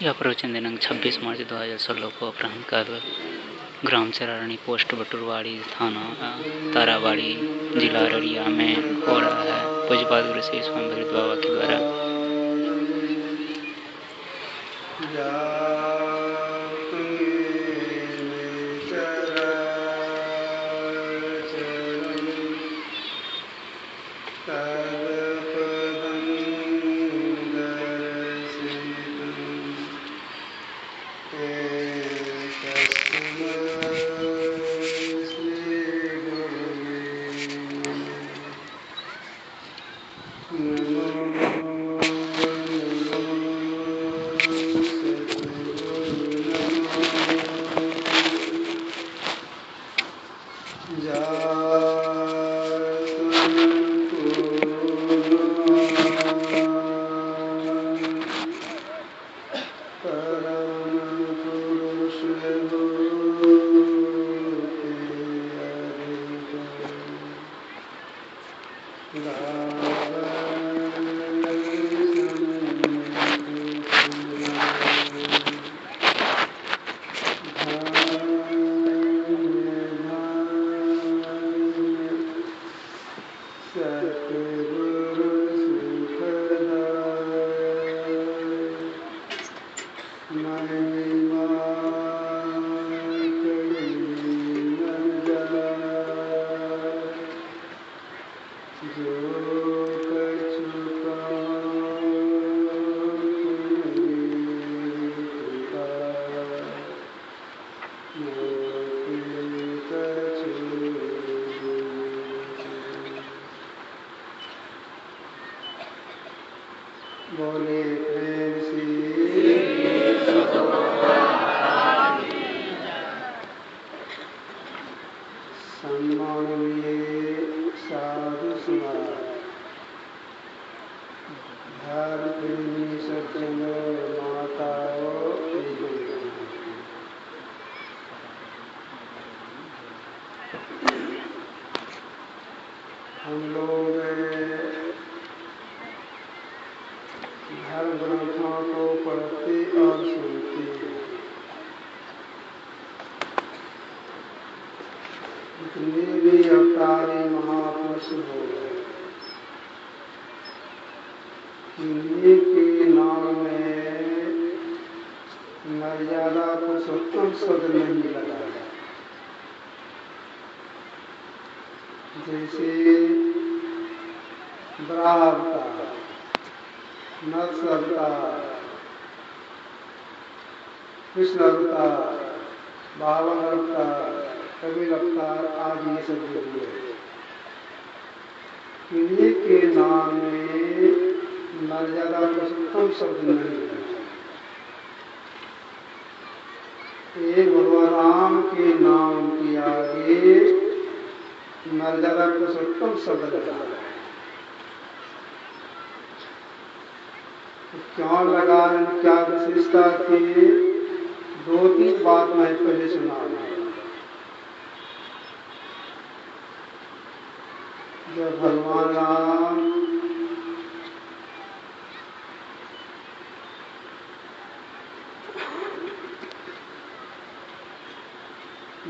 यह प्रवचन दिनांक 26 मार्च 2016 को अपराह्नकाल ग्राम चरारणी, पोस्ट बटुरवाड़ी, थाना ताराबाड़ी, जिला अररिया में हो रहा है। पूज्यपाद गुरु श्री स्वामी भगत बाबा के द्वारा।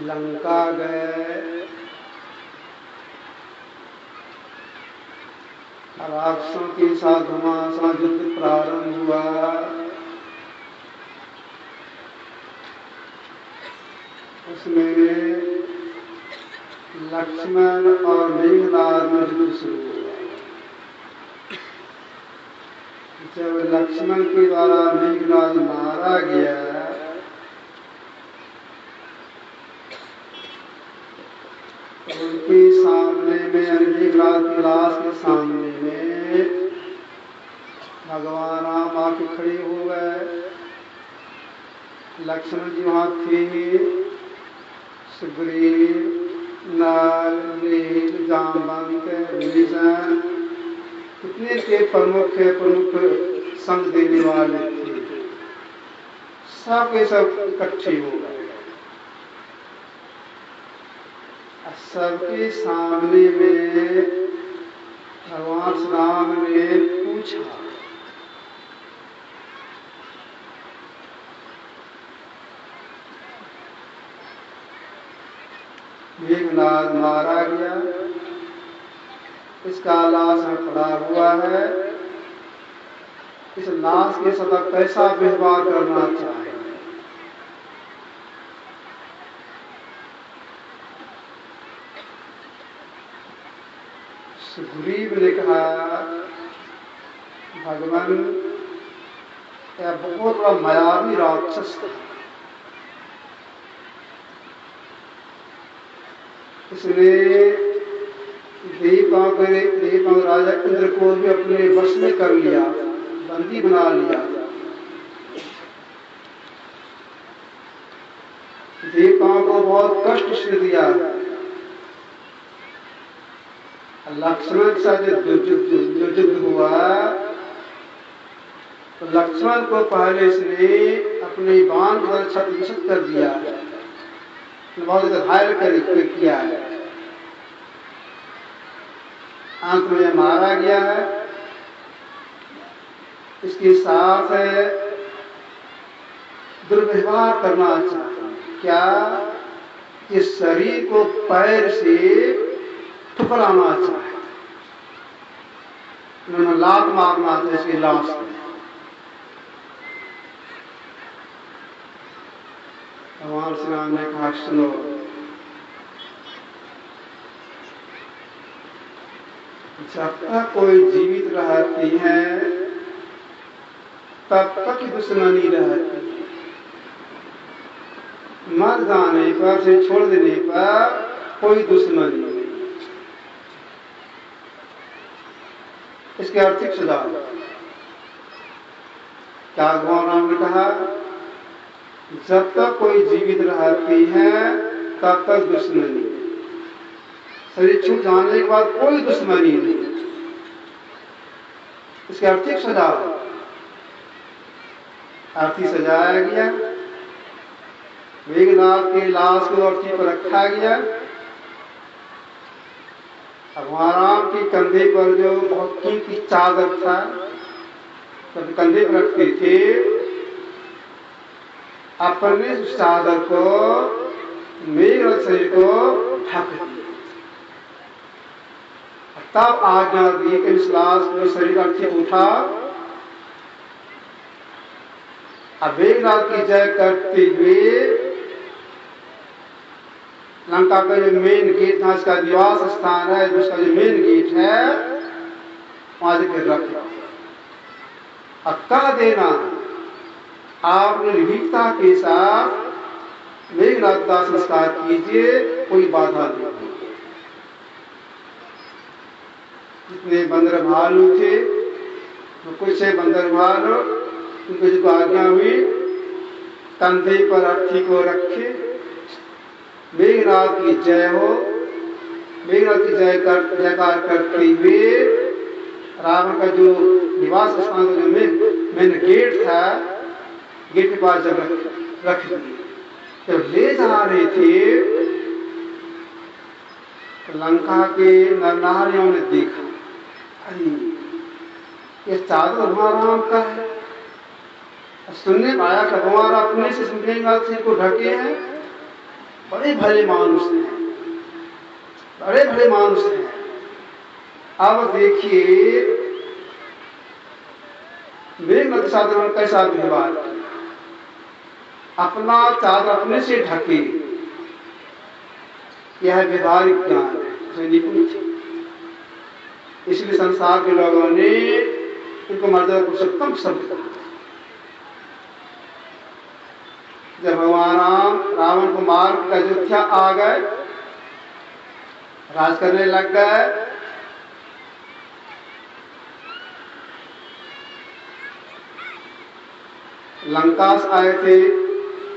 लंका गए, राक्षसों के साथ घमासान युद्ध प्रारंभ हुआ। उसमें लक्ष्मण और मेघनाद में युद्ध शुरू हुआ। जब लक्ष्मण के द्वारा मेघनाद मारा गया उनके सामने में, मेघनाद की लाश के सामने में भगवान राम आके खड़े हो गए। लक्ष्मण जी वहां थे, सुग्रीव, नल, नील, जामवंत, विभीषण, कितने के प्रमुख संग देने वाले थे, सब के सब इकट्ठे हो गए। सबके सामने में भगवान श्री राम ने पूछा मेघनाद मारा गया, इसका लाश में पड़ा हुआ है। इस लाश के साथ कैसा व्यवहार करना चाहिए? सुग्रीव ने कहा, भगवान यह बहुत बड़ा मायावी राक्षस था। इसने देवताओं राजा इंद्र को भी अपने वश में कर लिया, बंदी बना लिया। देवताओं को बहुत कष्ट से दिया। लक्ष्मण के साथ जो युद्ध हुआ, तो लक्ष्मण को पहले इसने अपने बाण पर क्षत कर दिया, बहुत घायल कर किया है। अंत में मारा गया है। इसके साथ दुर्व्यवहार करना चाहिए। क्या? इस शरीर को पैर से ठुकराना चाहिए, उन्होंने लात मारना था इसकी लाश में। भगवान श्री राम ने कहा, सुनो, जब तक कोई जीवित रहती है तब तक दुश्मनी रहती है। मर जाने पर, से छोड़ देने पर कोई दुश्मनी नहीं। इसके आर्थिक सुधार क्या भगवान राम ने कहा? जब तक कोई जीवित रहती है तब तक दुश्मनी, शरीर छूट जाने के बाद कोई दुश्मनी नहीं। इसके आर्थिक सजा, अर्थी सजाया गया। मेघनाद की लाश को अर्थी पर रखा गया। भगवान राम के कंधे पर जो बहुत कीमती चादर था, जब कंधे पर रखते थे, अपने उस चादर को, मेघनाद शरीर को ढक दिया। तब आज्ञा दी कि इस लाश में शरीर अर्थी उठा, अब मेघनाद की जय करते हुए लंका का जो मेन गेट था, इसका निवास स्थान है, उसका जो मेन गेट है, वहां से फिर रख अब कह देना, आप निर्भीकता के साथ मेघनाद का संस्कार कीजिए, कोई बाधा नहीं। जितने बंदर भालू थे, तो कुछ बंदर भालू, उनको जो आज्ञा हुई, कंधे पर अर्थी को रखे, मेघनाद की जय हो, मेघनाद की जयकार करते हुए रावण का जो निवास स्थान, जो मेन गेट था, गेट के पास जब रख दिए, जब ले जा रहे थे, तो लंका के नरनारियों ने देखा, अरे ये चादर भगवान राम का है। सुनने पाया कि भगवान अपने से मेघनाद सिंह को ढके हैं। बड़े भले मानुष हैं, बड़े भले मानुष हैं। अब देखिए मेघनाद के साथ उन्होंने कैसा व्यवहार किया, अपना चादर अपने से ढके। यह व्यवहारिक ज्ञान है, निपुण थे। इसलिए संसार के लोगों ने इनको मर्यादा पुरुषोत्तम शब्द कहा। जब भगवान राम रावण को मार कर अयोध्या आ गए, राज करने लग गए, लंका से आए थे,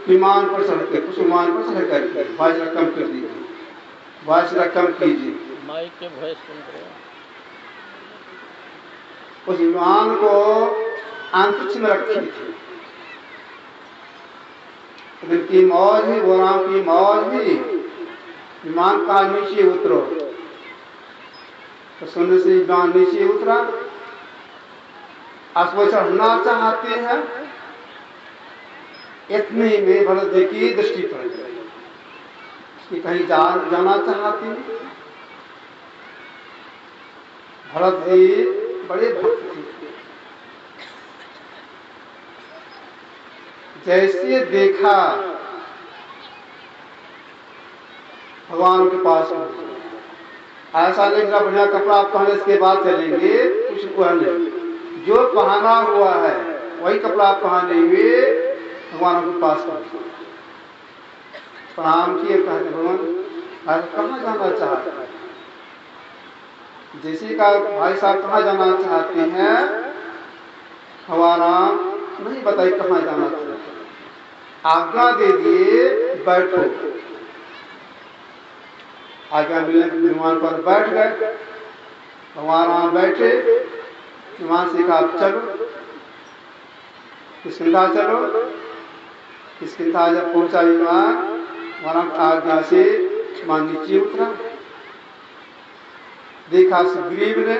विमान पर चढ़ते, कुछ विमान पर चढ़ करके वायस रकम कर दीजिए, वायस रकम कीजिए, माइक के वॉइस सुन रहे हैं। उस विमान को अंतरिक्ष में रखी थी। की मौज ही, वो राम की मौज ही, विमान का नीचे उतरो, तो सुनने से विमान नीचे उतरा। आज वो चढ़ना चाहते हैं, इतने में भरत जी की दृष्टि पड़ गई। कि कहीं जाना चाहती। भरत जी बड़े भक्त थे। जैसे देखा भगवान के पास ऐसा नहीं कि बढ़िया कपड़ा पहने इसके बाद चलेंगे, कुछ पहने, जो पहना हुआ है वही कपड़ा पहनेंगे, भगवान के पास प्रणाम किए, कहते भगवान कहाँ जाना चाहते हैं? जैसे का भाई साहब कहाँ जाना चाहते हैं, हमारा नहीं बताइए कहाँ जाना चाहते हैं, आज्ञा दे दिए बैठो। आज्ञा मिलने के विमान पर बैठ गए, भगवान बैठे, विमान से कहा चलो किसकिंधा चलो। किसकिंधा जब पहुंचा विमान, वहां आज्ञा से विमान नीचे उतरा। देखा सुग्रीव ने,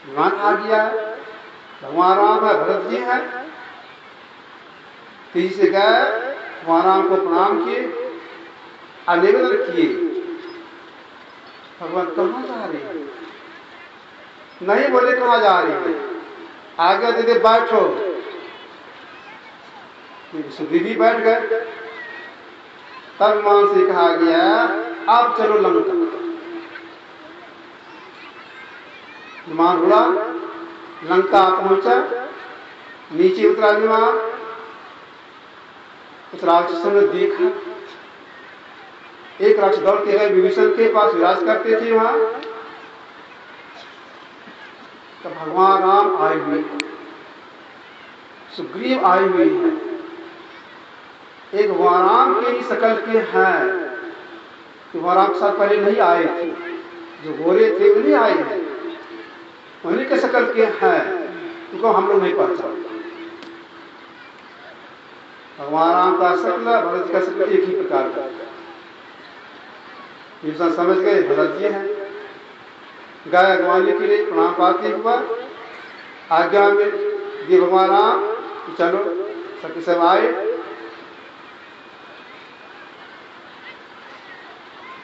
विमान आ गया, भगवान राम है, भरत जी है। तेजी से गए, भगवान राम को प्रणाम किए, निवेदन किए, भगवान कहाँ जा रही है? नहीं बोले कहाँ जा रही है, आगे दे दे बैठो। सुग्रीव भी बैठ गए। तब विमान से कहा गया अब चलो लंका। विमान उड़ा, लंका पहुंचा, नीचे उतरा विमान। उस राक्षस ने देखा, एक राक्षस दौड़ के गए विभीषण के पास, विराज करते थे वहां। तो भगवान राम आए हुए, सुग्रीव आए हुए हैं, एक भगवान राम के ही शकल के हैं, भगवान राम के साथ पहले नहीं आए थे, जो गोरे थे वो नहीं आए हैं, उन्हीं के शकल के हैं, उनको हम लोग नहीं पहचानते। भगवान राम का शकल, भरत का शकल एक ही प्रकार का। विभीषण समझ गए भरत जी हैं, गए अगवानी के लिए, प्रणाम पाती हुआ, आज्ञा में दिए भगवान राम चलो। सबके सब आए,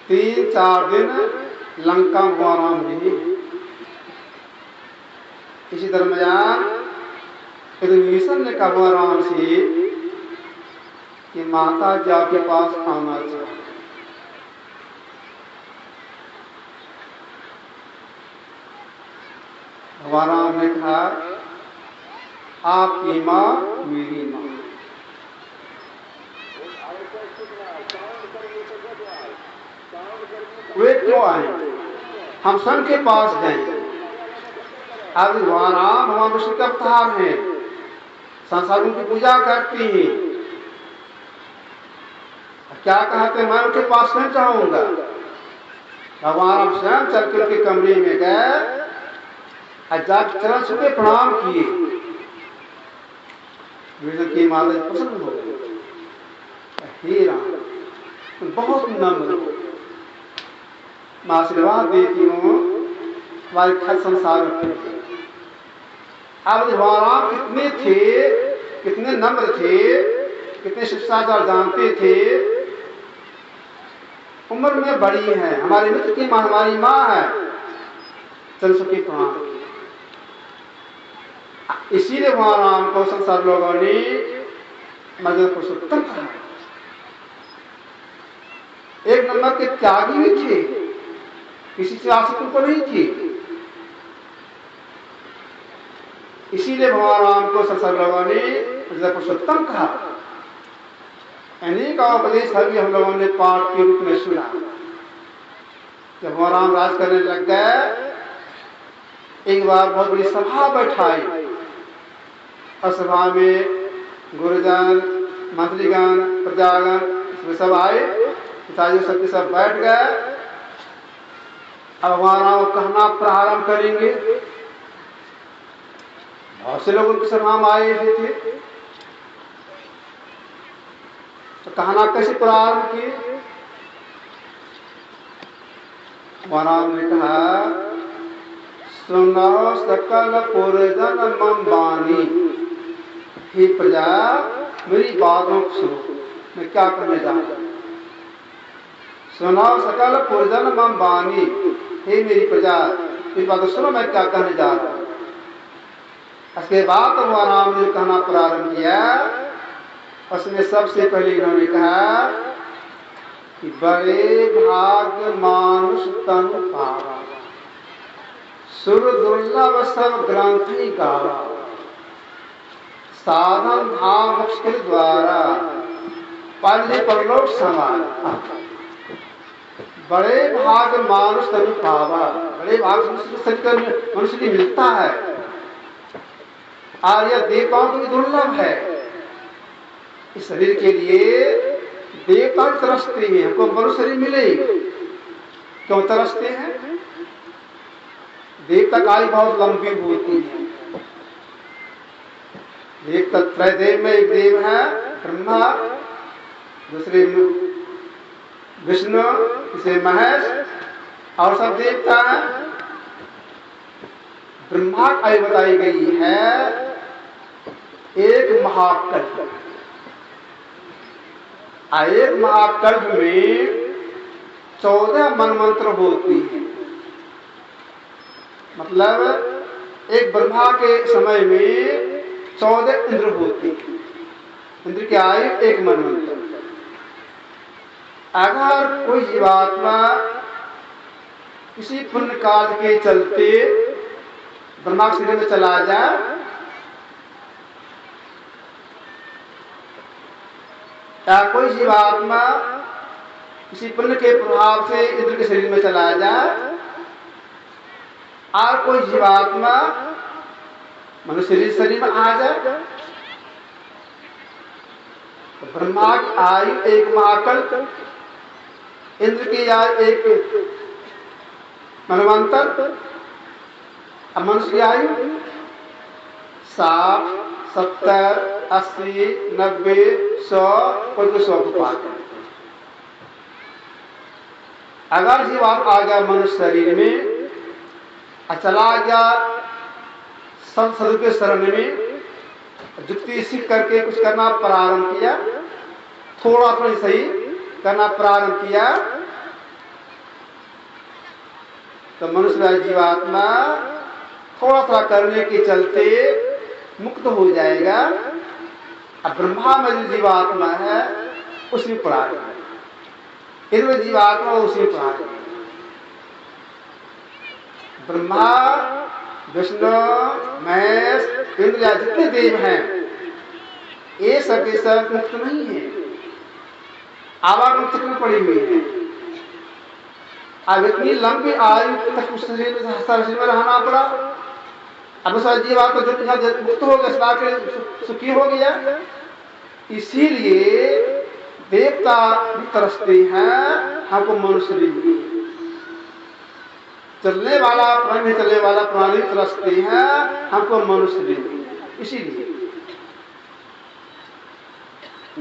3-4 दिन लंका भगवान राम रही। इसी दरमियान विभीषण ने कहा भगवान राम से कि माता जी आपके पास आना चाहिए। भगवान राम ने कहा आपकी माँ मेरी माँ। वे क्यों आए? हम सन के पास गए। आज भगवान राम भगवान विष्णु के अवतार हैं, संसार उनकी पूजा करती हैं। क्या कहते मैं उनके पास नहीं चाहूंगा। भगवान राम स्वयं चल के उनके कमरे में गए, जाकर चरण छू के प्रणाम किए। विष्णु की माता प्रसन्न हो गई, हे राम बहुत नम्र, मैं आशीर्वाद देती हूँ हमारे खत संसार में। अब भगवान राम कितने थे, कितने नम्र थे, कितने शिष्टाचार जानते थे। उम्र में बड़ी है, हमारे मित्र की माँ हमारी माँ है, चल सके प्रणाम। इसीलिए भगवान राम को संसार लोगों ने मर्यादा पुरुषोत्तम कहा। एक नंबर के त्यागी भी थे, किसी से आसक्ति को नहीं थी। इसीलिए भगवान राम को संसार लोगों ने मर्यादा पुरुषोत्तम कहा। इन्हीं का उपदेश अभी हम लोगों ने पाठ के रूप में सुना। जब भगवान राम राज करने लग गए, एक बार बहुत बड़ी सभा बैठाई और सभा में गुरुजन, मंत्रीगण, प्रजागण सब आए, सबके सब बैठ गए। अब भगवान राम कहना प्रारंभ करेंगे। बहुत से लोग उनकी सभा में आए हुए थे, तो कहना कैसे प्रारंभ किए? भगवान राम ने कहा सुनो सकल पुरजन मम वाणी, हे प्रजा मेरी बातों को सुनो, मैं क्या करने जा रहा हूं। सुनाओ सकल पुरजन मम बानी, हे मेरी प्रजा, इस बात को सुनो मैं क्या कहने जा रहा हूं। इसके बाद तो भगवान राम ने कहना प्रारंभ किया। उसमें सबसे पहले इन्होंने कहा कि बड़े भाग मानुष तनु पावा, सुर दुर्लभ सब ग्रंथ ही गावा, साधन धाम मोक्ष के द्वारा पहले परलोक समारा। बड़े भाग मानुष तनु पावा, बड़े भाग मनुष्य की मिलता है, और यह देवताओं को भी दुर्लभ है। इस शरीर के लिए देवता तरसते हैं, हमको मनुष्य शरीर मिले, क्यों तरसते हैं? देवता की आयु बहुत लंबी होती है। एक त्रैदेव में एक देव है ब्रह्मा, दूसरे विष्णु, तीसरे महेश, और सब देवता है। ब्रह्मा की आयु बताई गई है एक महाकल्प, एक महाकल्प में 14 मनमंत्र होती है। मतलब एक ब्रह्मा के समय में 14 इंद्र होती है। इंद्र की आयु एक मनमंत्र। अगर कोई जीवात्मा किसी पुण्य कार्य के चलते ब्रह्मा के शरीर में चला जाए, या कोई जीवात्मा किसी पुण्य के प्रभाव से इंद्र के शरीर में चला जाए, और कोई जीवात्मा मनुष्य शरीर में आ जाए, तो ब्रह्मा की आयु एक महाकल्प, इंद्र की आयु एक मनवंतर, और मनुष्य की आयु 60, 70, 80, 90, 100, कोई को 100 को पार कर। अगर जीवात्मा आ गया मनुष्य शरीर में, चला गया सदगुरु के शरण में, जुक्ति सीख करके कुछ करना प्रारंभ किया, थोड़ा थोड़ा सही करना प्रारंभ किया, तो मनुष्य जीवात्मा थोड़ा थोड़ा करने के चलते मुक्त हो जाएगा। अब ब्रह्मा में जो जीवात्मा है उसमें पड़ा है, इनमें जीवात्मा उसमें पड़ा है। ब्रह्मा, विष्णु, महेश, इंद्र या जितने देव हैं, ये सब के सब मुक्त नहीं है, आवागमन चक्र में पड़ी हुई है। अब इतनी लंबी आयु तक उस शरीर में रहना पड़ा। अब उस जीवात्मा जो मुक्त हो गया, सुखी हो गया। इसीलिए देवता भी तरसते हैं, हमको मनुष्य भी, चलने वाला प्राणी, चलने वाला प्राणी तरसते हैं, हमको मनुष्य भी। इसीलिए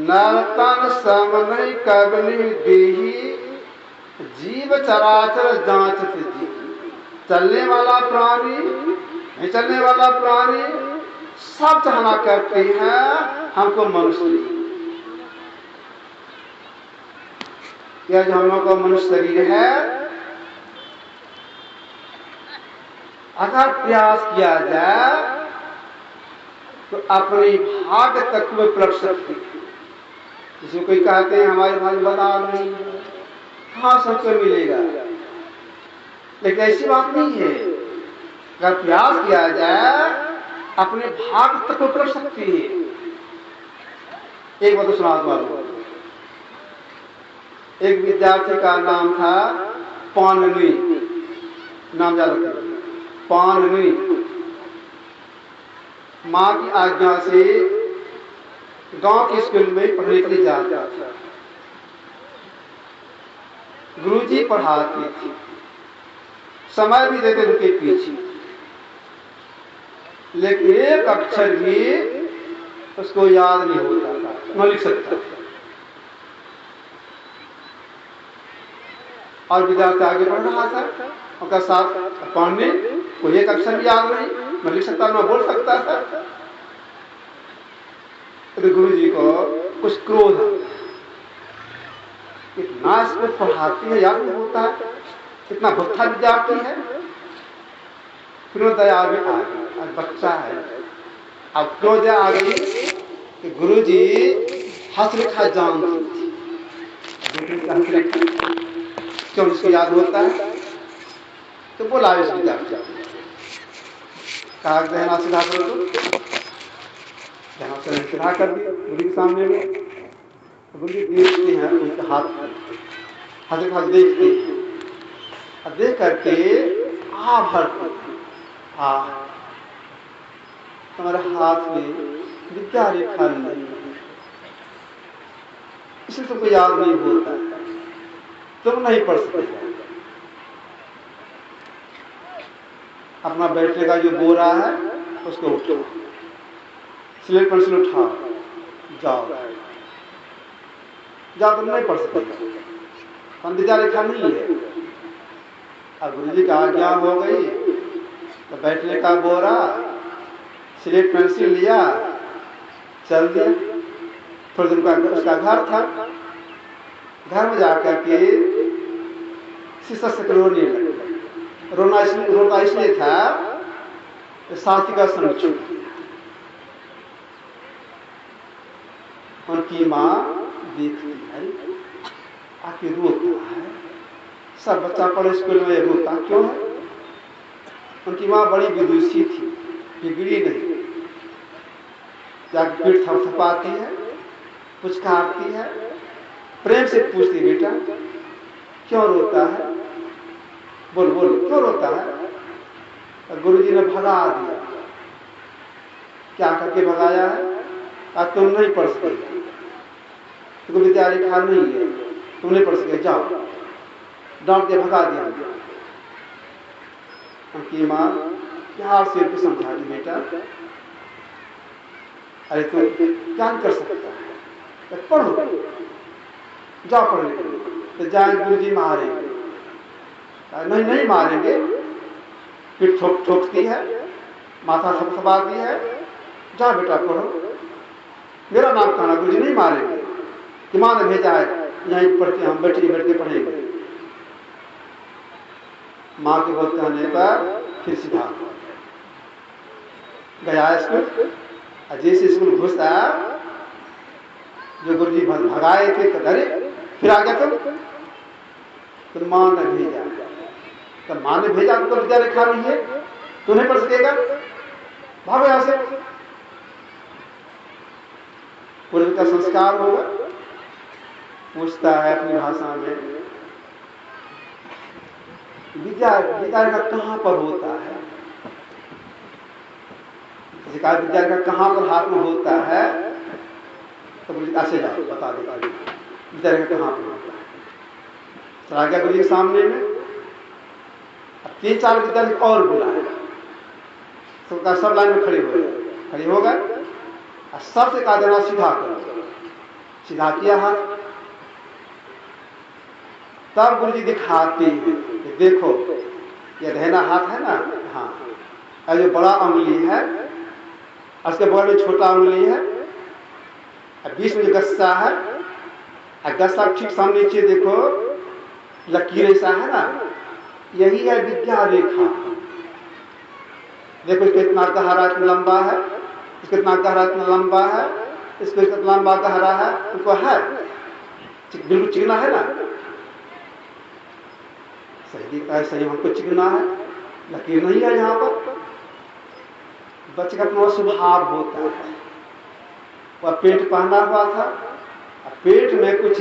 नरतन सम नहीं कबनी देही, जीव चराचर जांचत जी। चलने वाला प्राणी, नहीं चलने वाला प्राणी, सब चाहना करते हैं हमको मनुष्य। यह जो हम लोग का मनुष्य शरीर है, अगर प्रयास किया जाए तो अपनी भाग तक में पलट सकती है। जिसको कोई कहते हैं हमारे भाग बता नहीं, हाँ सबको मिलेगा, लेकिन ऐसी बात नहीं है। अगर प्रयास किया जाए अपने भाग तक में पलट सकती है। एक बात तो सुना दो। एक विद्यार्थी का नाम था पाननी, नाम याद रखिए, पाननी। मां की आज्ञा से गांव के स्कूल में पढ़ने के लिए जाता था। गुरुजी पढ़ाती थी, समय भी देते उनके पीछे, लेकिन एक अक्षर भी उसको याद नहीं होता था, न लिख सकता। और विद्यार्थी आगे बढ़ रहा था, उनका साथ पढ़ने, कोई एक अक्षर भी याद नहीं, न लिख सकता, न बोल सकता था। तो गुरु जी को कुछ क्रोध, ना इसको पढ़ाती है, याद नहीं होता है, कितना भुट्टा विद्यार्थी है। फिर वो दया में आ गई, आज बच्चा है। अब क्यों दया आ गई कि गुरुजी हंस लिखा जानती थी, बेटी का हंस लिखा क्यों इसको याद होता है, तो बोला इस विद्यार्थी कहा दहना सीधा करो, तो दहना से सीधा कर दिया गुरु के सामने में। गुरु जी देखते हैं उनके हाथ हंस लिखा देखते हैं, और देख करके आ भरते आ तुम्हारे हाथ में विद्या रेखा नहीं, इसलिए तुमको याद नहीं होता, तुम नहीं पढ़ सकते। अपना बैठने का जो बोरा है उसको उठाओ, स्लेट पेंसिल उठाओ, जाओ जाओ, तुम नहीं पढ़ सकते, हम विद्या रेखा नहीं है। अब गुरु जी का आज्ञा हो गई तो बैठने का बोरा, स्लेट पेंसिल लिया, चल दिया। थोड़ी दिन का उसका घर था, घर में जाकर के शीशा से रोने लगा। रोना इसलिए था कि साथी का समझ उनकी माँ देखती है, आके रोता है। सब बच्चा पढ़े स्कूल में रोता क्यों है? उनकी माँ बड़ी विदुषी थी, बिगड़ी नहीं, जाकर पीठ थपथपाती है, पुचकारती है, प्रेम से पूछती बेटा क्यों रोता है, बोल बोल क्यों रोता है? गुरुजी ने भगा दिया। क्या करके भगाया है? आज तुम नहीं पढ़ सके, तुमको विद्या रेखा नहीं है, तुम नहीं पढ़ सके, जाओ, डांट के भगा दिया। उनकी माँ प्यार से उनको समझा दी, बेटा अरे तुम क्या कर सकता है, पढ़ो, जाओ पढ़ने के लिए। तो जाए गुरुजी मारेंगे, नहीं नहीं मारेंगे, फिर ठोकती है, माथा थपथपाती है, जा बेटा पढ़ो, मेरा नाम कहना, गुरुजी नहीं मारेंगे, कि माँ ने भेजा है यहीं पढ़ के हम बैठ के पढ़ेंगे। माँ के बोलते कहने पर फिर सीधा गया स्कूल। जैसे स्कूल घुसा, जो गुरुजी भगाए थे अरे फिर आ गया, तो माँ ने भेजा, तो माँ ने भेजा तो विद्या रेखा नहीं है, तू नहीं पढ़ सकेगा, भागो यहां से। पूर्व का संस्कार होगा, पूछता है अपनी भाषा में, विद्या रेखा कहां पर होता है? विद्या रेखा कहां पर हाथ में होता है? तो ऐसे जाओ बता देगा विद्या रेखा कहां पर होता है। चला गया गुरु जी के सामने में, 3-4 विद्यार्थी और बुलाया, सबका सब लाइन में खड़े हो गए, और सबसे कहा देना सीधा करो, सीधा किया हाथ। तब गुरु जी दिखाते हैं कि देखो ये रहना हाथ है ना, हाँ, जो बड़ा उंगली है उसके बगल में छोटा उंगली है, और बीच में जो गस्सा है, और गस्सा ठीक सामने नीचे देखो लकीर ऐसा है ना, यही है विद्या रेखा। देखो इसको इतना गहरा इतना लंबा है, इसको इतना गहरा इतना लंबा है, इसको इतना लंबा गहरा है, उनको है बिल्कुल चिकना है ना, सही है, सही हमको चिकना है, लकीर नहीं है यहाँ पर। बच्चे का अपना स्वभाव होता है, वह पेट पहना हुआ था, पेट में कुछ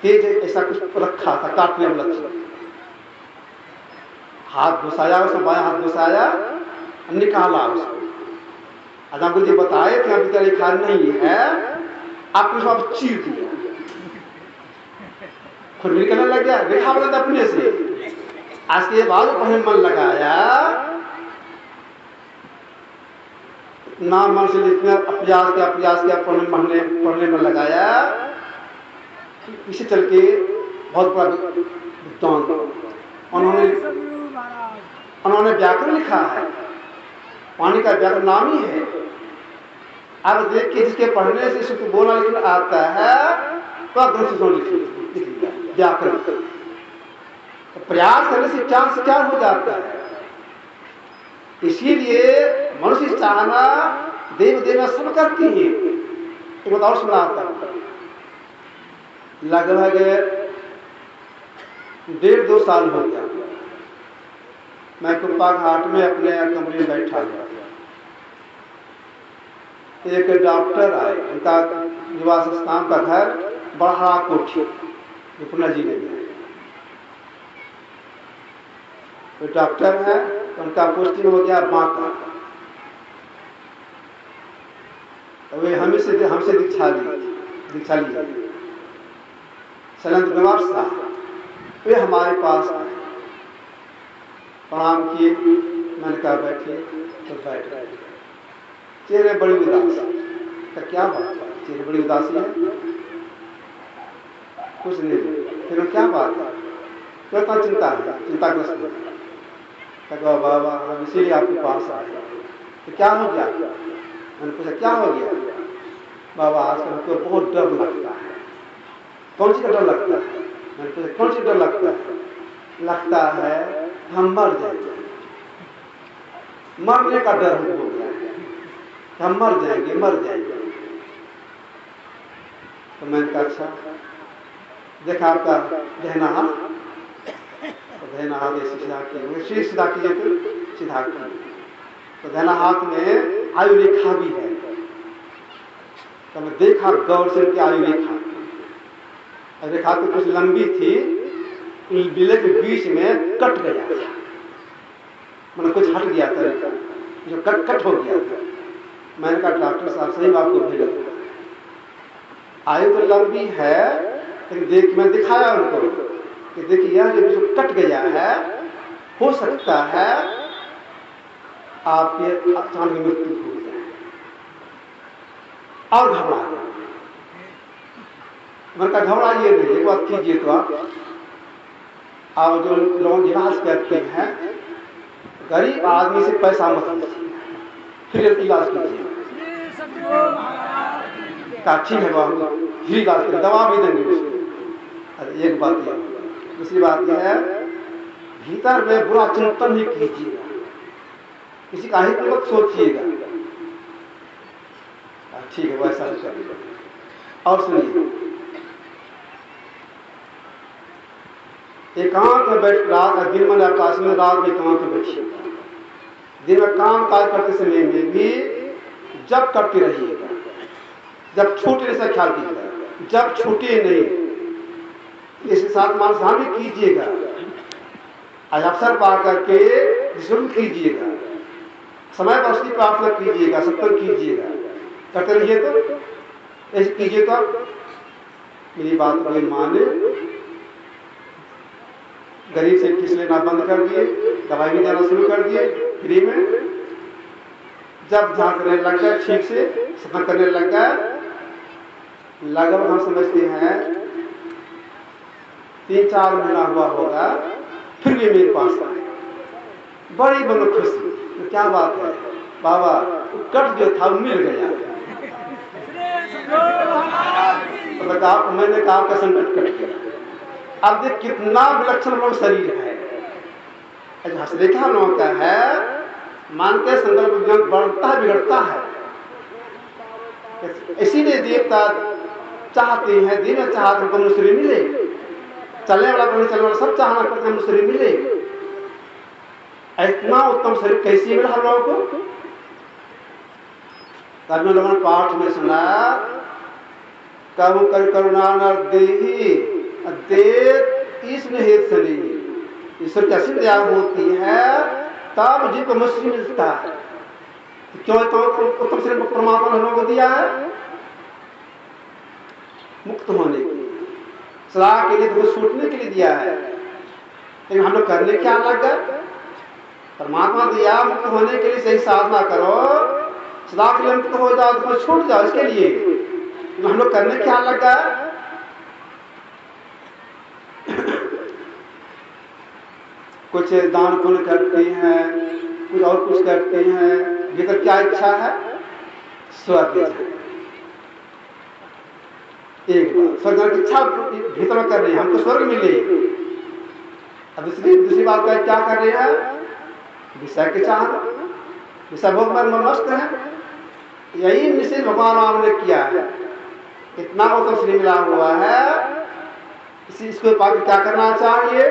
तेज ऐसा कुछ रखा था, काटने वाला चीज, हाथ घुसाया, उसमें बाया हाथ घुसाया, निकाला उसको। अजाम गुरु जी बताए थे विद्या रेखा नहीं है, आपने सब चीर दिया, खुद निकलने लग गया, रेखा बना अपने से। आज के बाद पढ़ने मन लगाया, नाम मन से जितने प्रयास किया पढ़ने में लगाया, इसे चल के बहुत बड़ा विद्वान उन्होंने व्याकरण लिखा है, पानी का व्याकरण नाम ही है। अब देख के जिसके पढ़ने से सुख बोलना लिखना आता है तो ग्रंथ सुन लिखिए, लिख लिया व्याकरण। तो प्रयास करने से चार से चार हो जाता है। इसीलिए मनुष्य चाहना देव देना सब करती है। एक बात और सुनाता हूं। लगभग 1.5-2 साल हो गया मैं कुप्पा घाट में अपने कमरे में बैठा हुआ। एक डॉक्टर आए, उनका निवास स्थान का घर बड़ा कोठी पुणे जिले में। तो डॉक्टर है, उनका पोस्टिंग हो गया बांका। तो वे हमसे दीक्षा ली सनंद कुमार साहब। वे हमारे पास आए, प्रणाम किए। मैंने कहा बैठे, तो बैठ गए। चेहरे बड़ी उदास। तो क्या बात है, चेहरे बड़ी उदासी है? कुछ नहीं। फिर क्या बात है? क्या चिंता है? चिंताग्रस्त है। कहा बाबा हम इसीलिए आपके पास आए। तो क्या हो गया? मैंने पूछा क्या हो गया? बाबा आजकल हमको बहुत डर लगता है। कौन सी का डर लगता है? मैंने पूछा कौन सी डर लगता है? लगता है हम मर जाएंगे, मरने का डर हो गया है, हम मर जाएंगे। तो मैंने कहा अच्छा देखा आपका दहना हाथ, दहना हाथ ऐसे सीधा कीजिए। तो सीधा किया। तो दहना हाथ में आयु रेखा भी है। तो मैं देखा गौर से उनकी आयु रेखा तो कुछ लंबी थी, बिले के बीच में कट गया, मतलब कुछ हट गया था, जो कट हो गया था। मैंने कहा डॉक्टर साहब सही बात को भेजा, आयु तो लंबी है लेकिन मैं दिखाया उनको कि देखिए यह जो कट गया है, हो सकता है आपके अचानक मृत्यु हो जाए। और घबरा गया। मैंने कहा घबराइए नहीं, एक बात कीजिए तो आप जो लोग इलाज करते हैं गरीब आदमी से पैसा मत लीजिए, फिर इलाज कीजिए। कहा ठीक है बाबू, फिर इलाज करें, दवा भी देंगे उसको। अरे एक बात यह, दूसरी बात यह है भीतर में बुरा चिंतन ही कीजिएगा, किसी का हित मत सोचिएगा। ठीक है वैसा ही करिएगा। और सुनिए, एकांत में बैठ रात दिन में आकाश में, रात में एकांत में बैठिए। दिन में काम काज करते समय में भी जब करते रहिएगा, जब छूटे से ख्याल कीजिएगा, जब छूटे नहीं इसके साथ मानसहानि कीजिएगा। आज अवसर पा करके विश्राम कीजिएगा, समय पर उसकी प्रार्थना कीजिएगा, सत्संग कीजिएगा, करते रहिए। तो ऐसे कीजिए तो मेरी बात को माने, गरीब से फीस लेना बंद कर दिए, दवाई भी देना शुरू कर दिए फ्री में। जब ध्यान करने लग गए, ठीक से सफर करने लग गए, लगभग हम समझते हैं 3-4 महीना हुआ होगा, फिर भी मेरे पास आए, बड़ी बड़ी खुशी। तो क्या बात है बाबा, कट जो था मिल गया। तो मैंने कहा आपका संकट कट गया। अब देख कितना विलक्षण लोग शरीर है, हस्तरेखा लोगों का है, मानते संकल्प बढ़ता है बिगड़ता है। इसीलिए देवता चाहते हैं, दिन में चाहते हैं मनुष्य मिले, चलने वाला चलने वाला सब चाहना करते हैं मनुष्य मिले। इतना उत्तम शरीर कैसे मिला हम लोगों को? तब में लोगों ने पाठ में सुना, कब कर करुणा नर देही देत ईश्वर हेत शरीर। ईश्वर की असीम दया होती है तब जिनको मनुष्य मिलता है। क्यों तो उत्तम शरीर परमात्मा ने हम लोगों को दिया है मुक्त होने के लिए, सदा के लिए, तो छूटने के लिए दिया है। लेकिन हम लोग करने क्या लग गए? परमात्मा दिया मुक्त होने के लिए, सही साधना करो, सदा के लिए मुक्त हो जाओ, तो छूट जाओ, इसके लिए तो हम लोग करने क्या लग गए? कुछ दान पुण्य करते हैं, कुछ और कुछ करते हैं, भीतर क्या इच्छा है? स्वर्ग जाए। एक बात स्वर्ग जाने की इच्छा भीतर में कर रहे हैं, हमको स्वर्ग मिले। अब दूसरी बात क्या कर रहे हैं? विषय के चाहना, विषय भोग में मस्त है। यही निश्चित भगवान राम ने किया है, इतना उत्तम श्री मिला हुआ है। इसको पाठ क्या करना चाहिए?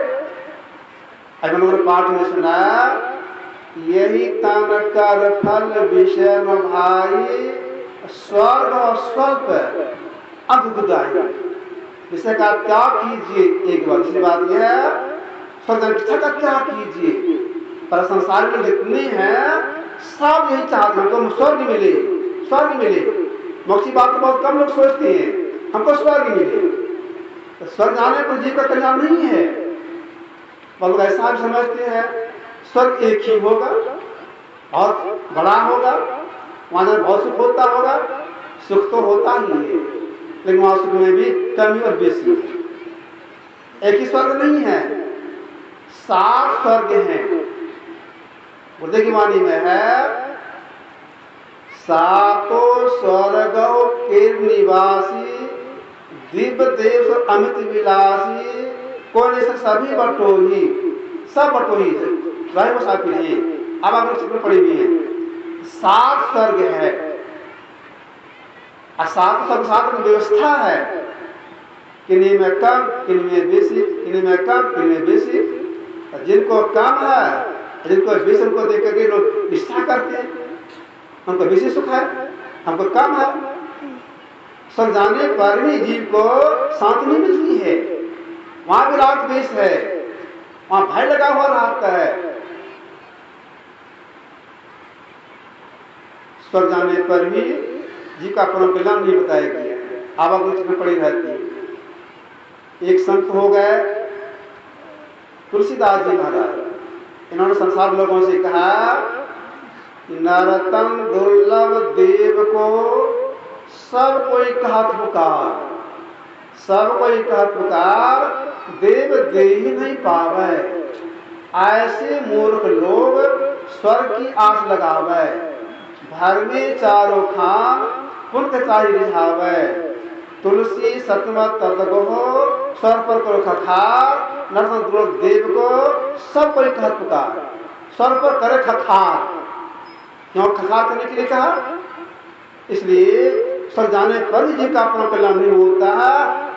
अभी पाठ में सुना, यही तन कर फल विषय न भाई, स्वर्ग और स्वल्प अद्भुताई। विषय का त्याग कीजिए एक बार। दूसरी बात यह है, स्वर्ग की इच्छा का त्याग कीजिए। पर संसार में जितने हैं सब यही चाहते हैं, हमको स्वर्ग मिले, स्वर्ग मिले। मोक्ष की बात तो बहुत कम लोग सोचते हैं, हमको स्वर्ग मिले। तो स्वर्ग जाने पर जीव का कल्याण नहीं है। लोग ऐसा भी समझते हैं स्वर्ग एक ही होगा, बहुत बड़ा होगा, वहां जाकर बहुत सुख होता होगा। सुख तो होता ही है, लेकिन वहां सुख में भी कमी और बेसी है। एक ही स्वर्ग नहीं है, 7 स्वर्ग हैं। बुद्ध की वाणी में है, 7 स्वर्गों के निवासी, दिव्य देव अमित विलासी, कौन से सभी बटोही, सब बटोही वही मुसाफिर हैं। अब आप लोग पढ़ी हुई हैं, 7 स्वर्ग है और 7 स्वर्ग 7 में व्यवस्था है, किन्हीं में कम, किन्हीं में बेसी, किन्हीं में कम, किन्हीं में बेसी। जिनको कम है, जिनको बेसी, उनको देख करके लोग निष्ठा करते हैं, उनको बेसी सुख है, हमको कम है। स्वर्ग जाने पर भी जीव को शांति नहीं मिलती है, वहां भी राग द्वेष है, वहां भय लगा हुआ रहता है। स्वर्ग जाने पर भी जीव का परम कल्याण नहीं बताया गया है, आवागमन में पड़ी रहती है। एक संत हो गए तुलसीदास जी महाराज, इन्होंने संसार लोगों से कहा, नरतन दुर्लभ देव को सब कोई कहत पुकार, सब कोई कहत पुकार, देव दे ही नहीं पावे। ऐसे मूर्ख लोग स्वर्ग की आस लगावे, भर में चारों खान पुण्य चाही रिझावे। तुलसी सतमत तत्गो स्वर पर करो खखार, नरतन दुर्लभ देव को सब कोई कहत पुकार, स्वर पर करे खखार। क्यों खखार करने के लिए कहा? इसलिए स्वर्ग जाने पर भी जीव का अपना कल्याण नहीं होता,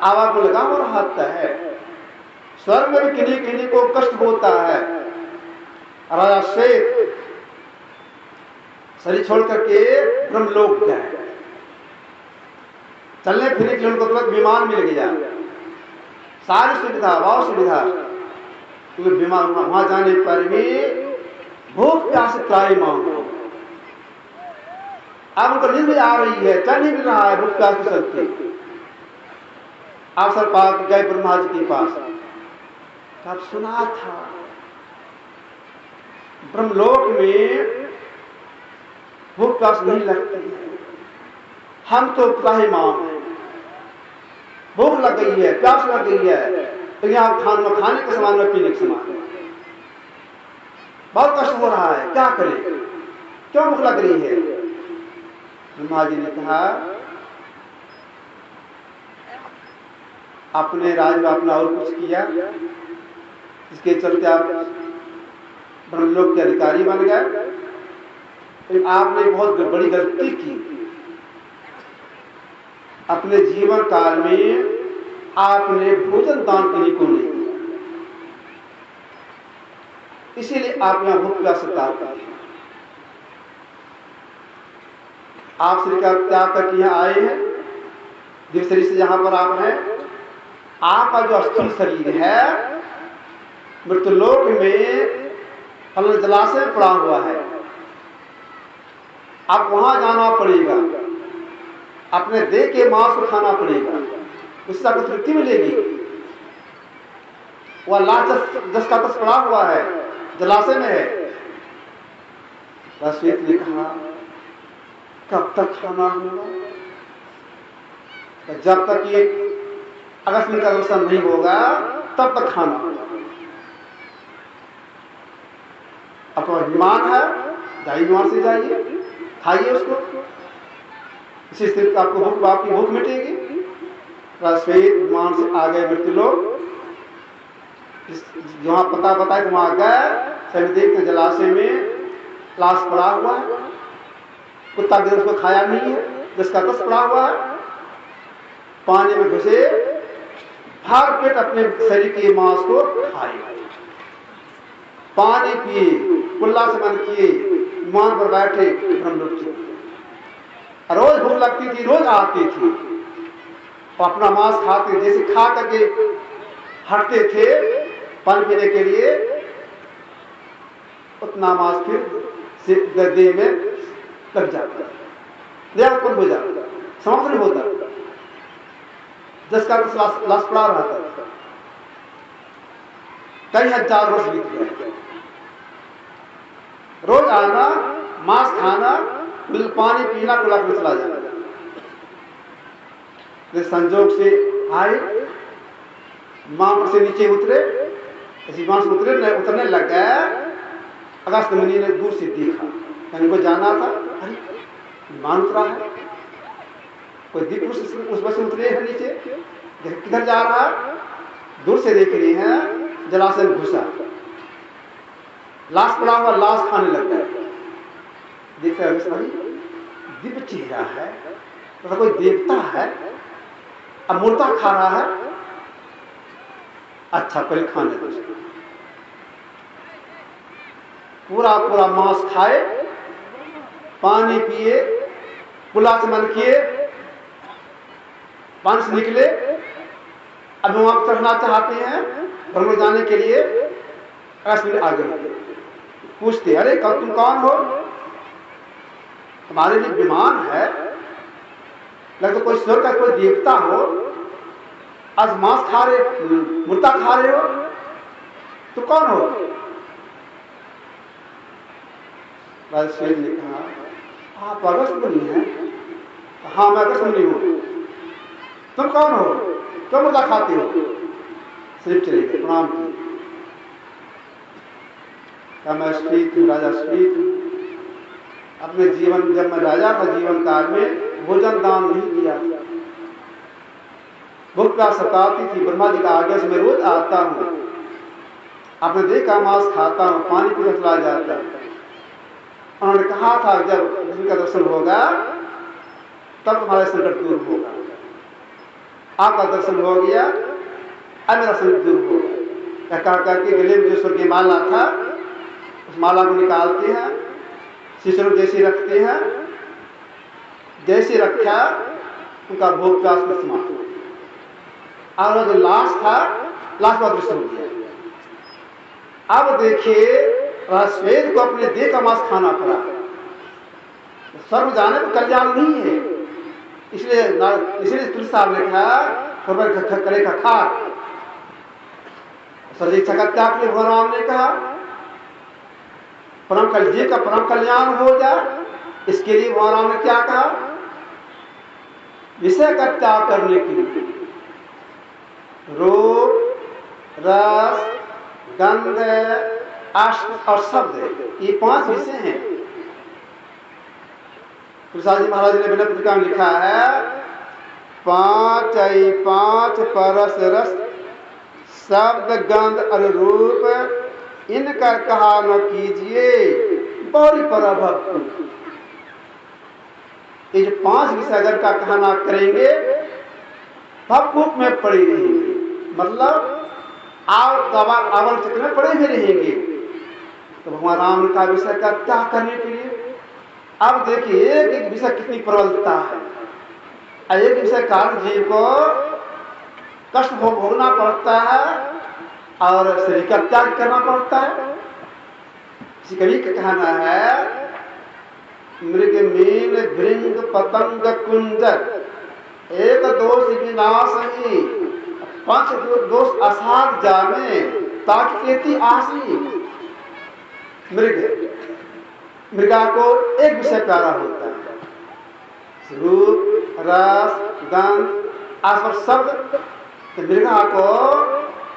आवाज में लगा हो रहता है। स्वर्ग में भी किन्हीं किन्हीं को कष्ट होता है। राजा श्वेत शरीर छोड़ करके ब्रह्मलोक गए, चलने फिरने के लिए उनको तुरंत विमान मिल गया, सारी सुविधा, बहुत सुविधा। क्योंकि विमान वहां जाने पर भी भूख प्यास त्राही मांगो। अब उनको नींद भी आ रही है, चल नहीं मिल रहा है, भूख प्यास के चलते अवसर पा गए ब्रह्मा जी के पास। तब सुना था ब्रह्मलोक में भूख प्यास नहीं लगती है, हम तो त्राही मांग, भूख लग गई है, प्यास लग गई है, तो यहाँ खाने के समान में, पीने के समान बहुत कष्ट हो रहा है, क्या करें, क्यों भूख लग रही है? ब्रह्मा जी ने कहा, अपने राज में अपना और कुछ किया, इसके चलते आप ब्रह्मलोक के अधिकारी बन गए, तो आपने बहुत बड़ी गलती की। अपने जीवन काल में आपने भोजन दान करने को नहीं किया, इसीलिए आप यहां भूख प्यास सताते हैं। आप शरीर का त्याग करके यहाँ आए हैं, जिस शरीर से जहां पर आप हैं, आपका जो स्थूल शरीर है मृत्युलोक में फल जलाशय में पड़ा हुआ है, आप वहां जाना पड़ेगा, अपने देह के मांस को खाना पड़ेगा, उससे आपको तृप्ति मिलेगी। वह लाश जस का तस पड़ा हुआ है, जलाशय में है। श्वेत ने कहा, कब तक खाना होगा? जब तक ये अगस्त का दर्शन नहीं होगा तब तक खाना होगा। अपना विमान है, जाइए विमान से जाइए, खाइए उसको, इसी स्थिति आपको भूख, आपकी भूख मिटेगी। श्वेत विमान से आ गए मृत्यु लोग। जहाँ पता बताए वहां गए, सभी देखते जलाशय में लाश पड़ा हुआ है, कुत्ता भी उसको खाया नहीं है, जिसका दस पड़ा हुआ है। पानी में घुसे, भर पेट अपने शरीर के मांस को खाए, पानी पिए, कुल्ला से मन किए, विमान पर बैठे, ब्रह्मलोक चले। रोज भूख लगती थी, रोज आती थी और अपना मांस खाते, जैसे खा करके हटते थे पानी पीने के लिए, उतना मांस फिर देह में लग जाता, देह उत्पन्न हो जाता, समाप्त नहीं होता, जिसका लाश पड़ा रहता। कई हजार वर्ष बीत गए, रोज आना, मांस खाना, पानी पीना, कुला में चला जाना। संजोग से आए, मां से नीचे उतरे, ऐसी मां से उतरने लग गए। अगस्त मुनि ने दूर से देखा, इनको जाना था, अरे विमान उतरा है, कोई दिव्य पुरुष उस बस से उतरे हैं नीचे, किधर जा रहा है? दूर से देख रहे हैं, जलाशय में घुसा, लाश पड़ा हुआ, लाश खाने लग गया। देख रहे हैं, दिव्य चेहरा है, तो कोई देवता है, अब मूर्ता खा रहा है, अच्छा पहले खाने दो। पूरा पूरा मांस खाए, पानी पिए, कुला से मन किए, पानी से निकले। अब वहां पर चढ़ना चाहते हैं ब्रह्म जाने के लिए, आगे पूछते, अरे कब तुम कौन हो? हमारे लिए विमान है, लगता कोई स्वर्ग का कोई देवता हो, आज मांस खा रहे, मुर्दा खा रहे हो, तो कौन हो? राजश्वेत ने कहा, आप अगस्त मुनि हैं? हाँ मैं अगस्त मुनि हूं। तुम कौन हो? क्यों मुर्दा खाते हो? सिर्फ चले गए, प्रणाम किए। मैं श्वेत हूँ, राजा श्वेत हूँ। अपने जीवन, जब मैं राजा था जीवन काल में भोजन दान नहीं दिया, भूख प्यास सताती थी, ब्रह्मा जी का आज्ञा से मैं रोज आता हूँ, आपने देखा मांस खाता हूँ, पानी पीने चला जाता। उन्होंने कहा था जब जिनका दर्शन होगा तब तुम्हारा संकट दूर होगा। आपका दर्शन हो गया, अब मेरा संकट दूर होगा। कह करके गले में जो स्वर्ग की माला था, उस माला को निकालते हैं, शिष्य जैसे रखते हैं, जैसे रखा उनका भोग प्यास में समाप्त हो गया। और जो लाश था, लाश का दृश्य हो गया। अब देखिए श्वेत को अपने देह का मांस खाना पड़ा। स्वर्ग जाने तो कल्याण नहीं है, इसलिए तुलसी साहब ने कहा करे का खा सर्दी इच्छा त्याग के भगवान राम ने कहा परम कल्याण का परम कल्याण हो जाए, इसके लिए भगवान राम ने क्या कहा? विषय का त्याग करने के लिए रूप, रस, गंध, अष्ट और शब्द, ये 5 विषय हैं। प्रसाद जी महाराज ने बिना पत्रिका में लिखा है, 5 परस रस शब्द गंध और रूप इनका कहा न कीजिए बड़ी पराभक्ति। ये जो 5 विषय अगर का कहना करेंगे भवकूप में पड़े रहेंगे, मतलब आवल चक्र में पड़े हुए रहेंगे। तो भगवान राम का विषय का त्याग करने के लिए अब देखिए एक एक विषय कितनी प्रबलता है। एक विषय कारण जीव को कष्ट भोगना पड़ता है और शरीर का त्याग करना पड़ता है। इसी कवि का कहना है, मृग मीन भृंग पतंग कुंजर एक दोष विनाशही 5 दोष असाध जाने ताकि खेती आसी। मृगा को एक विषय प्यारा होता है, रूप, रस, गंध, आस्पर शब्द। तो मृगा को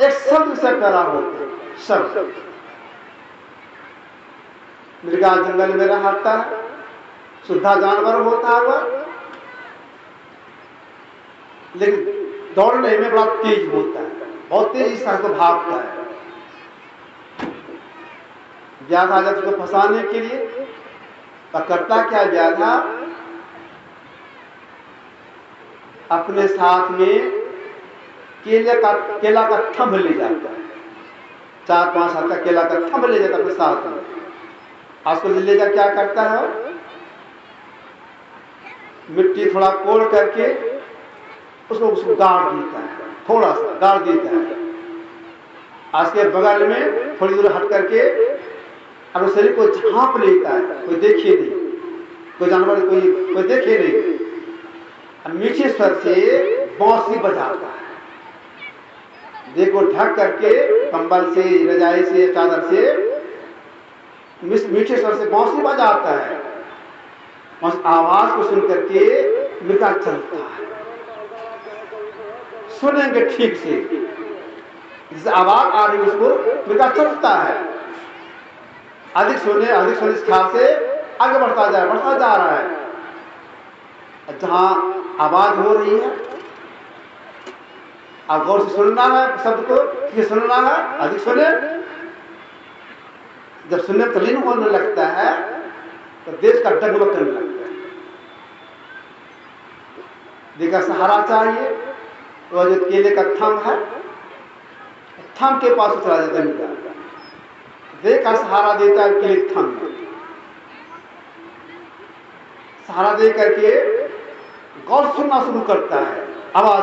एक शब्द विषय प्यारा होता है, शब्द। मृगा जंगल में रहता है, शुद्धा जानवर होता है वह, लेकिन दौड़ने में बड़ा तेज होता है, बहुत तेज इस तरह से भागता है। व्याधा जब उसको फंसाने के लिए करता क्या, व्याधा अपने साथ में केला का थंभ ले जाता है, 4-5 हाथ का केला का थंभ ले जाता है अपने साथ में। उसको ले जा क्या करता है, मिट्टी थोड़ा कोड़ करके उसको गाड़ देता है, थोड़ा सा गाड़ देता है। आज के बगल में थोड़ी दूर हट करके अपने शरीर को झांप लेता है, कोई देखे नहीं, कोई जानवर कोई देखे नहीं। मीठे स्वर से बांसुरी बजाता है, देखो ढक करके कंबल से, रजाई से, चादर से मीठे स्वर से बांसुरी बजाता है। उस आवाज को सुन करके मृगा चलता है। सुनेंगे ठीक से, जिस आवाज आ रही उसको मृगा चलता है। अधिक सुने इस ख्याल से आगे बढ़ता जा रहा है। जहां आवाज हो रही है आप गौर से सुनना है, शब्द को ये सुनना है, अधिक सुने। जब सुनने में तल्लीन होने लगता है तो देश का डगमग करने लगता है। देखा सहारा चाहिए, वो जो केले का थंभ है, थंभ के पास चला जाता है, देख का सहारा देता है केले के थंभ, सहारा दे करके गौर सुनना शुरू करता है आवाज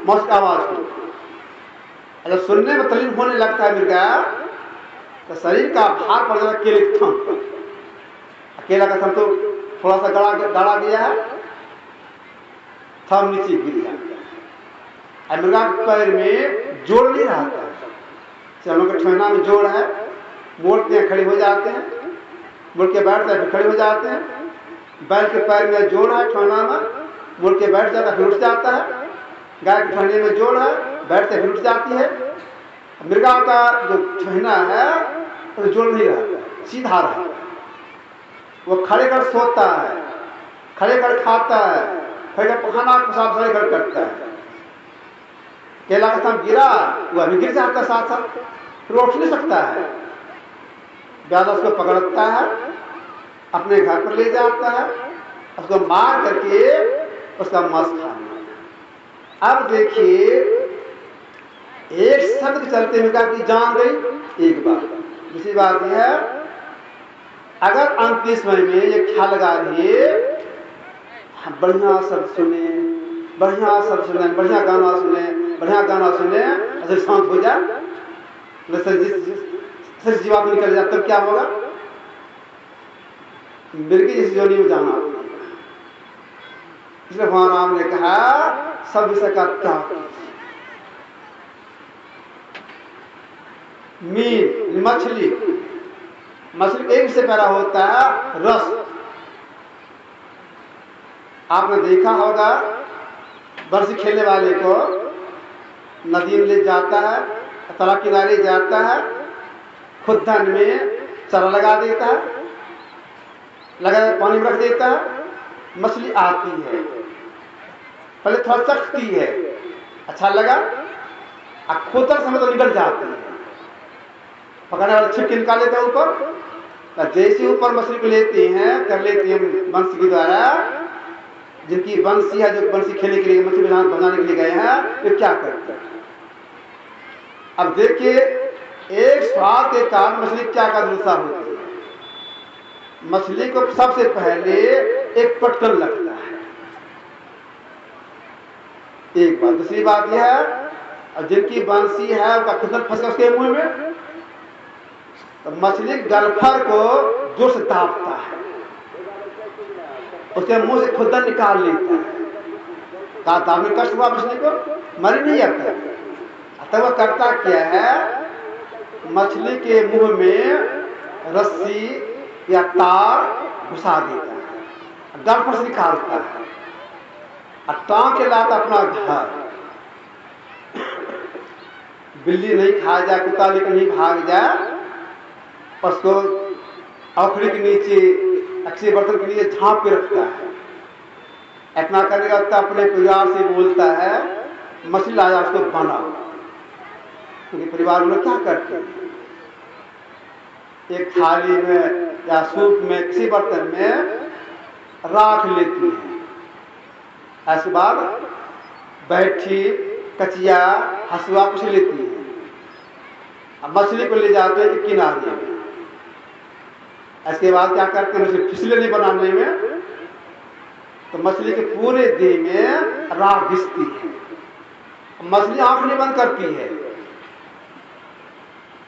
मौत आवाज को। जब सुनने में तल्लीन होने लगता है मृगा तो शरीर का भार पड़ जाता है केले के थंभ पर। केला का थंभ तो थोड़ा सा गाड़ा गया है, थंभ नीचे गिर जाता है। मृगा के पैर में जोड़ नहीं रहता है, चलों के ठेना में जोड़ है, मोड़ते हैं खड़े हो जाते हैं, मुड़ के बैठते हैं फिर खड़े हो जाते हैं। बैल के पैर में जोड़ है, ठेना में मुड़ के बैठ जाता है फिर उठ जाता है। गाय के ठेने में जोड़ है, बैठते फिर उठ जाती है। मृगा का जो ठेना है तो जोड़ नहीं रहता, सीधा रहता है। वो खड़े कर सोता है, खड़े कर खाता है, खड़े कर खाना पेशाब खड़े कर करता है। केला का थंभ गिरा, वो अभी गिर जाता है साथ साथ, फिर उठ नहीं सकता है। व्याधा उसको पकड़ता है, अपने घर पर ले जाता है, उसको मार करके उसका मांस खा लिया। अब देखिए एक शब्द चलते मृगा की जान गई, एक बात। दूसरी बात यह है, अगर अंतिम समय में ये ख्याल लगा लिए बढ़िया शब्द सुने, बढ़िया शब्द सुने, बढ़िया गाना सुने, बढ़िया गाना सुने, ऐसे शांत हो जाए, सिर्फ जीवा को निकल जाए, तब क्या होगा? मिर्गी जिस जोनी में जाना। इसलिए भगवान राम ने कहा सब विषय का त्याग। मीन मछली एक विषय पैदा होता है, रस। आपने देखा होगा बरसी खेलने वाले को नदी में ले जाता है, तालाब किनारे जाता है, खुद्दन में चारा लगा देता है, लगा पानी में रख देता है, मछली आती है, पहले थोड़ा चखती है, अच्छा लगा, खोतर समय तो निकल जाती है। पकड़ने वाले छिपके निकाल लेते हैं ऊपर, जैसे ऊपर मछली को लेते हैं, कर लेते हैं बंसी के द्वारा, जिनकी बंसी है, जो बंसी खेलने के लिए मछली बजाने के लिए गए हैं, वे क्या करते हैं? अब देखिए एक स्वाद के कारण मछली क्या का दूसरा होती है। मछली को सबसे पहले एक पटकन लगता है, एक बात। दूसरी बात यह है, जिनकी बंसी है उसका खुदन फंस उसके मुंह में, तो मछली गलफर को जोर से दाबता है, उसके मुंह से खुदन निकाल लेता है। कहा दाबने कष्ट हुआ मछली को, मरी नहीं आता। तब वह करता क्या है, मछली के मुंह में रस्सी या तार घुसा देता है, गलफर से निकालता है और टांग के लाता अपना घर। बिल्ली नहीं खा जाए, कुत्ता लेकर नहीं भाग जाए, उसको औखड़ी के नीचे, अक्षय बर्तन के नीचे झांप के रखता है। इतना करेगा तो अपने परिवार से बोलता है, मछली लाया, उसको बना। क्योंकि परिवार में क्या करते हैं, एक थाली में या सूप में किसी बर्तन में राख लेती हैं, ऐसे बाद बैठी कचिया हसुआ कुछ लेती है, अब मछली को ले जाते हैं एक किनारे में। इसके बाद क्या करते हैं, उसे फिसले नहीं बनाने में, तो मछली के पूरे देह में राख घिसती है। मछली आंख नहीं बंद करती है,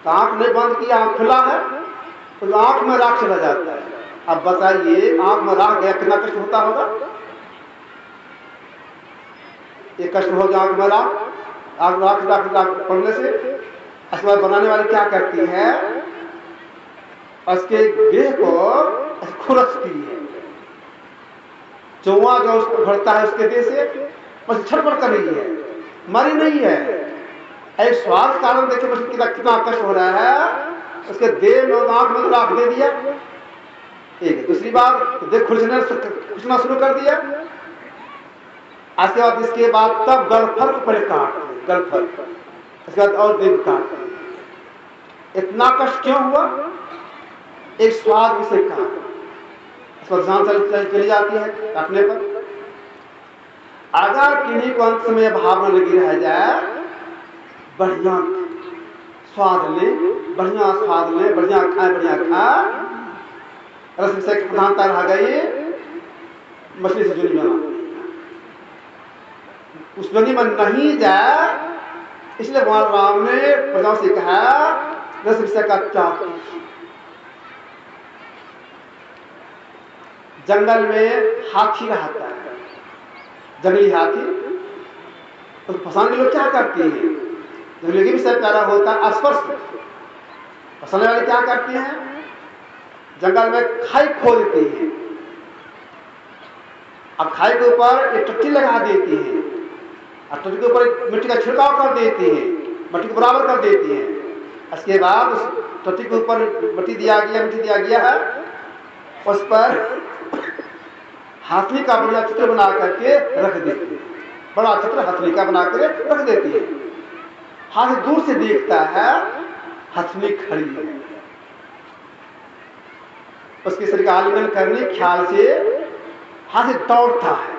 तो आंख नहीं बंद की, आंख खुला है तो आंख में राख चला जाता है। अब बताइए आंख में राख गया कितना कष्ट होता होगा। ये कष्ट हो गया आंख में राख पड़ने से। इसके बनाने वाले क्या करती है, उसके देह को खुरचती है, चौवा जो उसको भरता है उसके देह से, बस छटपट कर रही है, मरी नहीं है। एक स्वार्थ कारण देखे बस कितना कष्ट हो रहा है, उसके देह में आंख में राख दे दिया। एक दूसरी बात देह खुरचना शुरू कर दिया। इसके बाद तब गलफल को पहले काट, गलफल इसके बाद और देह काट। इतना कष्ट क्यों हुआ, एक स्वाद से कहा, इसको जान चली जाती है काटने पर। अगर किन्हीं को अंत में भावना लगी रह जाए, बढ़िया स्वाद ले, बढ़िया स्वाद ले, बढ़िया खाए, रस से प्रधानता रह गई, मछली से जुड़ी बना उस बनी में नहीं जाए। इसलिए भगवान राम ने प्रजा से कहा रस विषय का त्याग। जंगल में हाथी रहता है, जंगली हाथी, तो फंसाने के लोग क्या करते हैं, जंगली के विषय प्यारा होता है स्पर्श, फंसाने वाले क्या करते हैं, जंगल में खाई खोदते हैं, अब खाई के ऊपर एक टट्टी लगा देती है, और टट्टी के ऊपर मिट्टी का छिड़काव कर देती है, मिट्टी को बराबर कर देती है। इसके बाद उस टट्टी के ऊपर मिट्टी दिया गया है, उस पर हाथी का बढ़िया चित्र बना करके रख देती है, बड़ा चित्र हथनी का बना कर रख देती है। हाथी दूर से देखता है हथनी खड़ी है, उसके शरीर का आलिंगन करने ख्याल से हाथी दौड़ता है,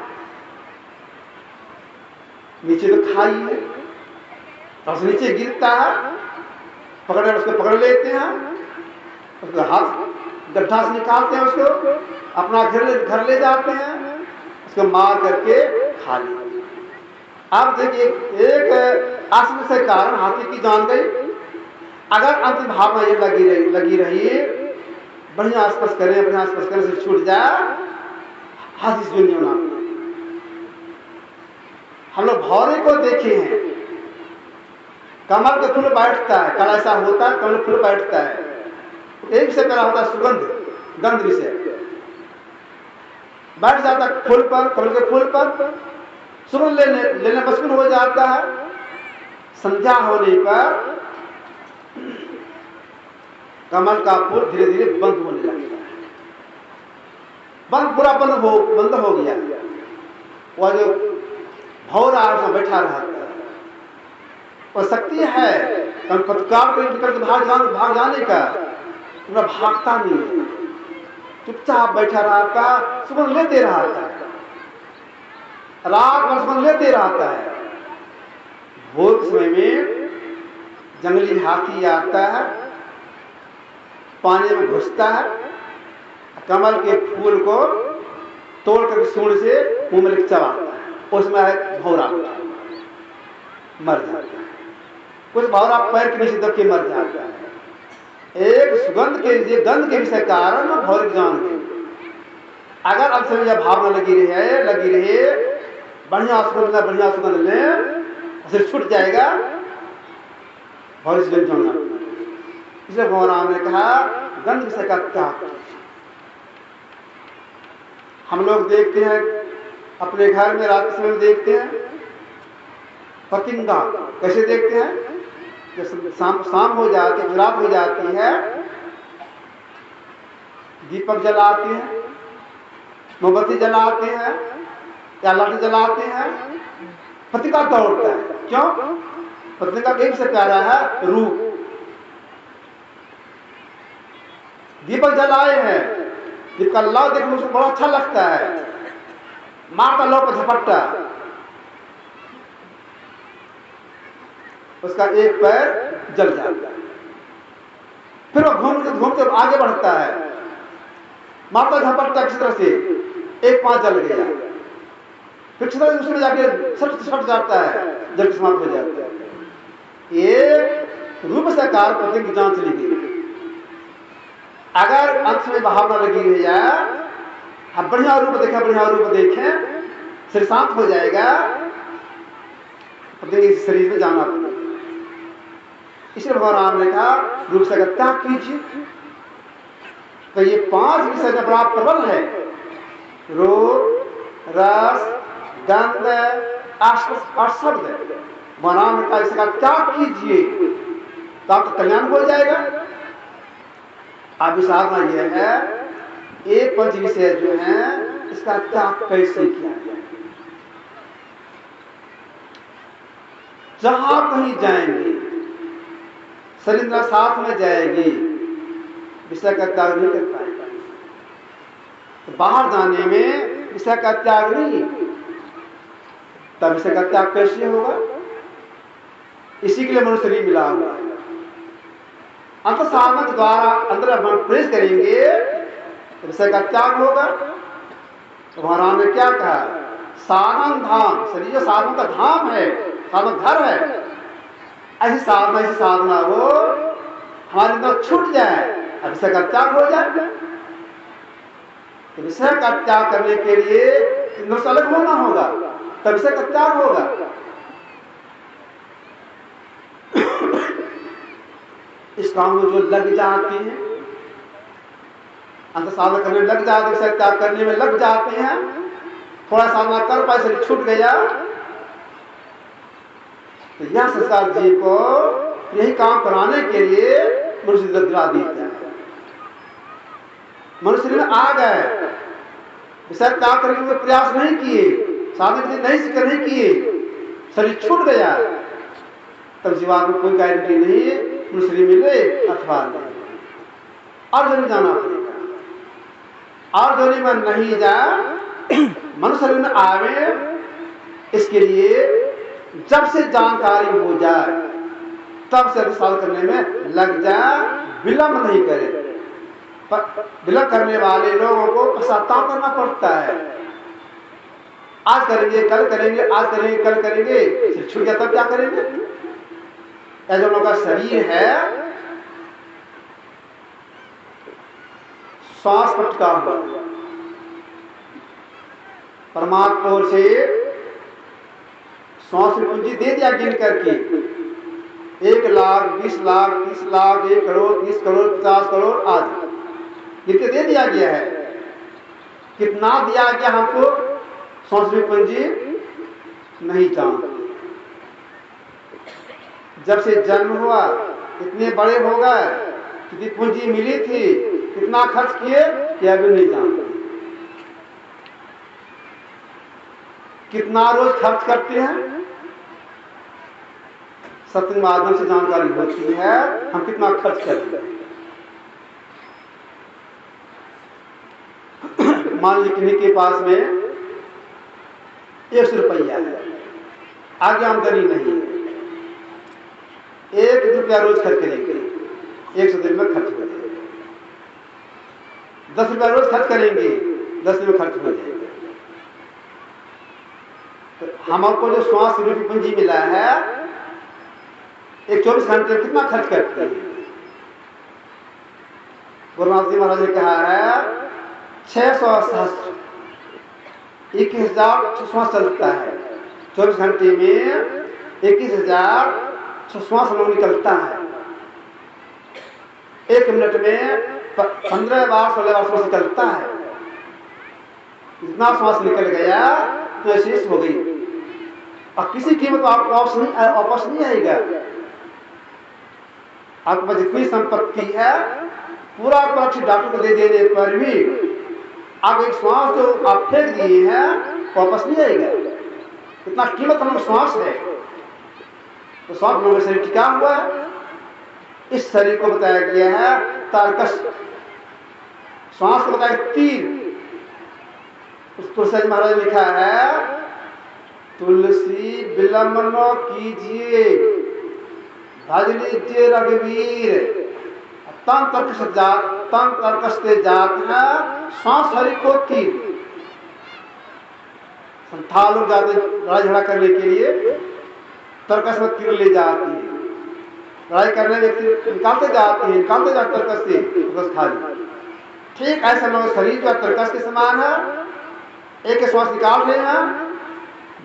नीचे तो खाई है, तो उससे नीचे गिरता है, उसको पकड़ लेते हैं, उसको हाथ गड्ढा से निकालते हैं, उसको अपना घर ले जाते हैं, उसको मार करके खा लेते हैं। अब देखिए एक आश्चर्य से कारण हाथी की जान गई। अगर अंतिम भावना ये लगी रही बढ़िया स्पर्श करें से छूट जाए, हाथी से नहीं होना। हम लोग भौरे को देखे हैं, कमल के फूल बैठता है, कल ऐसा होता है, कमल फूल बैठता है, एक से पहला होता है सुगंध, गंध विषय बैठ जाता है फूल पर, कमल के फूल पर सुगंध लेने मशगूल हो जाता है। संध्या होने पर कमल का फूल धीरे धीरे बंद होने लगता है, पूरा बंद हो गया। वह जो भौरा उसमें बैठा रहता है, और शक्ति है भाग जाने का, पूरा भागता नहीं है, चुपचाप बैठा रहता, सुगंध लेते रहता है, रात भर सुगंध लेते रहता है। भोर के समय में जंगली हाथी आता है, पानी में घुसता है, कमल के फूल को तोड़ कर सूंड से मुंह में चबाता है, उसमें है भौरा मर जाता है। कुछ भौरा पैर के नीचे दब के मर जाता है। एक सुगंध के गंध के विषय कारण भौर की जान गई। अगर अब से यह भावना लगी रहे बढ़िया सुगंध ले, उसे छूट जाएगा, भौर से जाना। इसलिए भगवान ने कहा गंध विषय का त्याग। हम लोग देखते हैं अपने घर में रात के समय देखते हैं पतिंगा, कैसे देखते हैं, जब शाम हो जाती है, रात हो जाती है, दीपक जलाते हैं, मोमबत्ती जलाते हैं या लाठी जलाते हैं, पति का दौड़ता है। क्यों? पत्नी का एक से प्यारा है रूप। दीपक जलाए हैं, दीपक का लौ देखने उसको बड़ा अच्छा लगता है, मारता लौ पर झपट्टा, उसका एक पैर जल जाता है। फिर वो घूमते घूमते आगे बढ़ता है, मारता झपट्टा किस तरह से, एक पांव जल गया, फिर किस तरह उसमें जाके सट जाता है, जल समाप्त हो जाता है। ये रूप से कार पत्नी की जान चली गई। अगर अंत में भावना लगी हुई है, हम बढ़िया रूप देखें, शरीर शांत हो जाएगा, पत्नी इस शरीर में जाना पड़ेगा। इसलिए भगवान राम ने कहा रूप से त्याग कीजिए। तो ये 5 विषय का बड़ा प्रबल है, रूप, रस, गंध, आस्पर्श और शब्द। भगवान राम ने कहा इसका त्याग कीजिए तो आपका कल्याण हो जाएगा। अब साधना यह है, ये 5 विषय जो है इसका त्याग कैसे किया जाए। जहां कहीं जाएंगे, शरीर साथ में जाएगी, विषय का त्याग नहीं कर पाएगा। तो बाहर जाने में विषय का त्याग नहीं, तब विषय का त्याग कैसे होगा? इसी के लिए मनुष्य शरीर मिला हुआ है। अंत साधना के द्वारा अंदर मन प्रवेश करेंगे तो विषय का त्याग होगा। तो महाराज ने क्या कहा? साधन धाम, शरीर जो साधन का धाम है, साधन घर है, ऐसी साधना हो हमारे अंदर छूट जाए, अब विषय का त्याग हो जाए। तो विषय का त्याग करने के लिए इंद्र से अलग होना होगा, तब विषय का त्याग होगा। इस काम में जो लग जाते हैं, अंत साधना करने में लग जाते, विषय त्याग करने में लग जाते हैं, थोड़ा साधना कर पाए, शरीर छूट गया, तो यह संसार जी को यही काम कराने के लिए मनुष्य दिला दिया है। मनुष्य में आ गए, विषय त्याग करने के प्रयास नहीं किए, साधना नहीं किए, शरीर छूट गया, तब जीवात्मा कोई गारंटी नहीं है मनुष्य मिले अथवा नहीं। और जरूर जाना पड़ेगा, और जरूरी में नहीं जा, मनुष्य में आवे, इसके लिए जब से जानकारी हो जाए तब से साधना करने में लग जाए, विलंब नहीं करे। विलंब करने वाले लोगों को पश्चाताप करना पड़ता है। आज करेंगे कल करेंगे, आज करेंगे कल करेंगे, सिर छूट गया तब क्या करेंगे? ऐसे लोगों का शरीर है श्वास पटका हुआ, परमात्मा से श्वास पूंजी दे दिया गिन करके, 1 लाख 20 लाख 30 लाख 1 करोड़ 30 करोड़ 50 करोड़ आदि गिन के दे दिया गया है। कितना दिया गया हमको श्वास पूंजी नहीं जानते। जब से जन्म हुआ इतने बड़े हो गए, कितनी पूंजी मिली थी, कितना खर्च किए, यह भी नहीं जानते। कितना रोज खर्च करते हैं, सत्संग माध्यम से जानकारी होती है हम कितना खर्च करते हैं। मान लीजिए किन्हीं के पास में 100 रुपया है, आगे आमदनी नहीं है, 1 रुपया रोज खर्च करेंगे, 100 दिन में खर्च हो जाएगा। 10 रुपया रोज खर्च करेंगे, 10 दिन में खर्च हो जाएगा। तो हमको जो श्वास रूपी पूंजी मिला है, एक 24 घंटे में कितना खर्च करते हैं? गुरुनाथ जी महाराज ने कहा है 600 सहस्त्र 21,000 श्वास चलता है, 24 घंटे में 21,000 श्वास लोग निकलता है। 1 मिनट में 15 बार 16 बार श्वास निकलता है। इतना श्वास निकल गया तो शेष हो गई, और किसी कीमत आपको वापस नहीं आएगा। आपके पास जितनी संपत्ति है पूरा डॉक्टर को दे देने पर भी आप एक श्वास जो आप फेंक दिए हैं वापस नहीं आएगा। इतना कीमत हम लोग श्वास है, तो श्वास में शरीर टिका हुआ है। इस शरीर को बताया गया है तारकस, श्वास को बताया तीर। उस तुलसी महाराज ने लिखा है, तुलसी विलंबनो कीजिए भज लीजिए रघुवीर, तन तर्कस से जात है श्वास हरि को तीर। संथाल लोग जाते लड़ाई झगड़ा करने के लिए तर्कस में तीर ले जाती है, लड़ाई करने व्यक्ति निकालते जाते तर्कस से तर्कस खाली। ठीक ऐसा हमारा शरीर जो तर्कस के समान है, एक श्वास निकाल रहे हैं,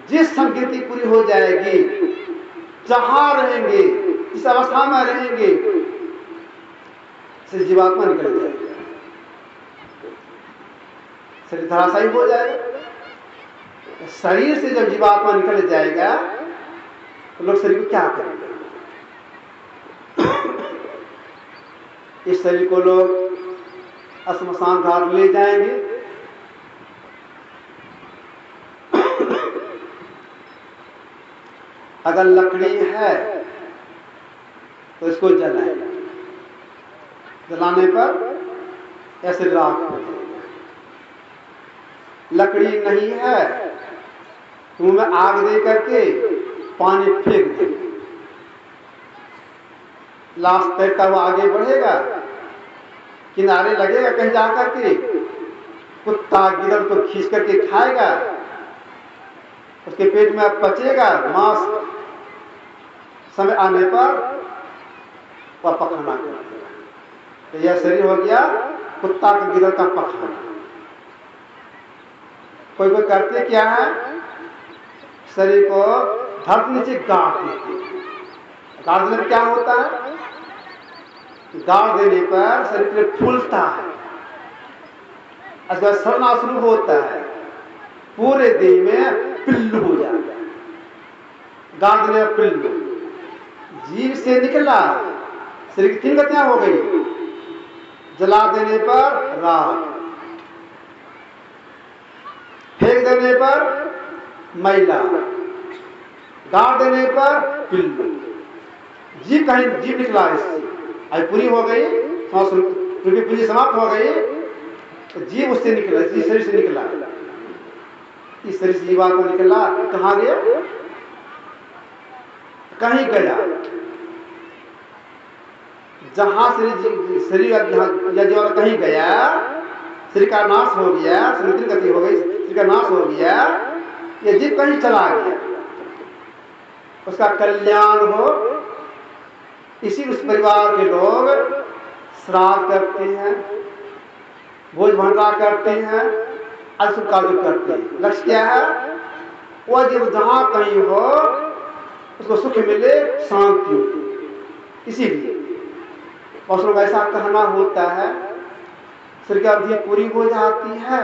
जिस संगति पूरी हो जाएगी, जहां रहेंगे, इस अवस्था में रहेंगे, से जीवात्मा निकल जाएगा, शरीर धराशायी हो जाएगा। शरीर से जब जीवात्मा निकल जाएगा तो लोग शरीर को क्या करेंगे? इस शरीर को लोग श्मशान घाट ले जाएंगे, अगर लकड़ी है तो इसको जलाएगा, जलाने पर ऐसे राख हो जाएगा। लकड़ी नहीं है तो उनमें आग दे करके पानी फेंक देंगे, लाश तैरता हुआ आगे बढ़ेगा, किनारे लगेगा, कहीं जाकर के कुत्ता गिदड़ को खींच करके खाएगा, उसके पेट में पचेगा, मांस समय आने पर वह पखाना कर देगा। तो यह शरीर हो गया कुत्ता का गिदड़ का पखाना। कोई कोई करते क्या है, शरीर को धरती नीचे गाड़ देते हैं। गाड़ देने पर क्या होता है, गाड़ देने पर शरीर फूलता है, सड़ना शुरू होता है, पूरे देह में पिल्लू हो जाता है। गाड़ देने पर पिल्लू, जीव से निकला, शरीर की 3 गतियां हो गई, जला देने पर राख, फेंक देने पर मैला, गाड़ देने पर पिल्लू। जीव कहीं जीव निकला, इससे आज पूरी हो गई, पूरी समाप्त हो गई, तो जीव उससे निकला, इस शरीर से निकला, इस शरीर से जीवा को निकला, कहाँ गया, कहीं गया, जहां शरीर या जीवा कहीं गया, शरीर का नाश हो गया, शरीर गति हो गई, शरीर का नाश हो गया, ये जीव कहीं चला गया, उसका कल्याण हो, इसी उस परिवार के लोग श्राद्ध करते हैं, भोज भंडारा करते हैं, अशुभ कार्य करते हैं। लक्ष्य क्या है, वह जब जहां कहीं हो उसको सुख मिले, शांति हो, इसीलिए बहुत लोग ऐसा कहना होता है, शरीर की अवधि पूरी हो जाती है,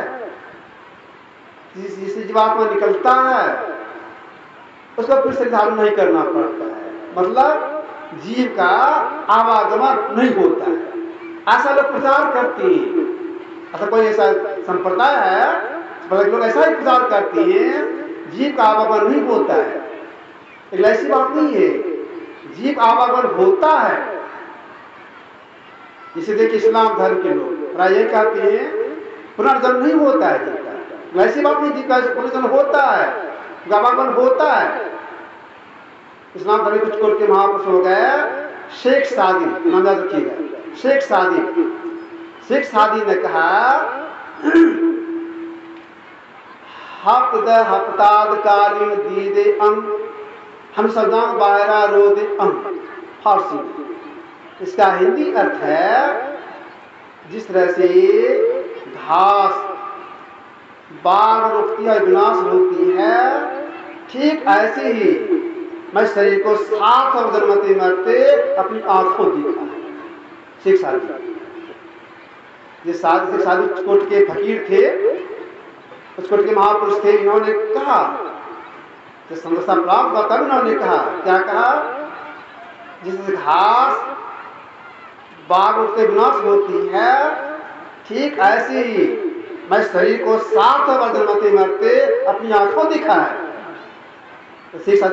जिससे जीवात्मा निकलता है उसको फिर से धारण नहीं करना पड़ता है, मतलब जीव का आवागमन नहीं होता है। ऐसा लोग प्रचार करते हैं, ऐसा कोई ऐसा संप्रदाय है, लोग ऐसा ही प्रचार करते हैं, जीव का आवागमन नहीं होता है। लेकिन ऐसी बात नहीं है, जीव आवागमन होता है। जिसे देखिए इस्लाम धर्म के लोग प्राय यही कहते हैं पुनर्जन्म नहीं होता है जीव का, ऐसी बात नहीं, जीव का पुनर्जन्म होता है, आवागमन होता है। इस्लाम धर्म कुछ कोट के महापुरुष हो गए, शेख सादी, नाम याद रखिएगा, शेख सादी ने कहा, हफ्ताद कालीन दीदे हम सजां बाहरा रोदे फारसी में। इसका हिंदी अर्थ है, जिस तरह से घास बाढ़ रोकती है, विनाश होती है, ठीक ऐसे ही मैं शरीर को 7 अवधि मरते अपनी आंखों देखा है। शेख सादी, ये सादी कोट के फकीर थे, उस कोट के महापुरुष थे, इन्होंने कहा, जब समस्या प्राप्त हुआ तब इन्होंने कहा, क्या कहा, जिस घास बाग उससे विनाश होती है, ठीक ऐसे ही मैं शरीर को 7 अवधि मरते अपनी आंखों देखा है। तो शेख साहब